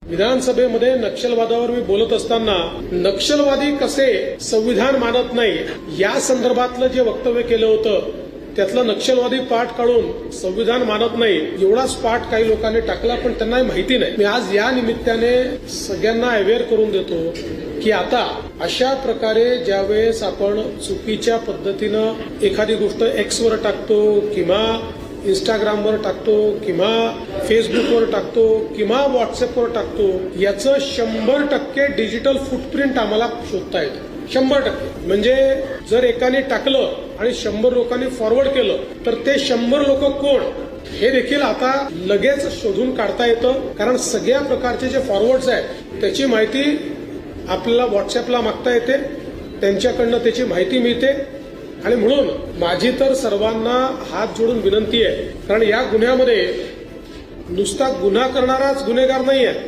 विधानसभेमध्ये नक्षलवादावर मी बोलत असताना नक्षलवादी कसे संविधान मानत नाही या संदर्भातलं जे वक्तव्य केलं होतं त्यातलं नक्षलवादी पाठ काढून संविधान मानत नाही एवढाच पाठ काही लोकांनी टाकला, पण त्यांना माहिती नाही. मी आज या निमित्ताने सगळ्यांना अवेअर करून देतो की आता अशा प्रकारे ज्यावेळेस आपण चुकीच्या पद्धतीनं एखादी गोष्ट एक्सवर टाकतो किंवा इंस्टाग्रामवर टाकतो किंवा फेसबुकवर टाकतो किंवा व्हॉट्सअपवर टाकतो, याचं 100% डिजिटल फुटप्रिंट आम्हाला शोधता येतं. 100%. म्हणजे जर एकाने टाकलं आणि 100 लोकांनी फॉरवर्ड केलं तर ते 100 लोक कोण हे देखील आता लगेच शोधून काढता येतं. कारण सगळ्या प्रकारचे जे फॉरवर्ड्स आहेत त्याची माहिती आपल्याला व्हॉट्सअपला मागता येते, त्यांच्याकडनं त्याची माहिती मिळते. आणि म्हणून माझी तर सर्वांना हात जोडून विनंती आहे, कारण या गुन्ह्यामध्ये नुसता गुन्हा करणाराच गुन्हेगार नाही आहे.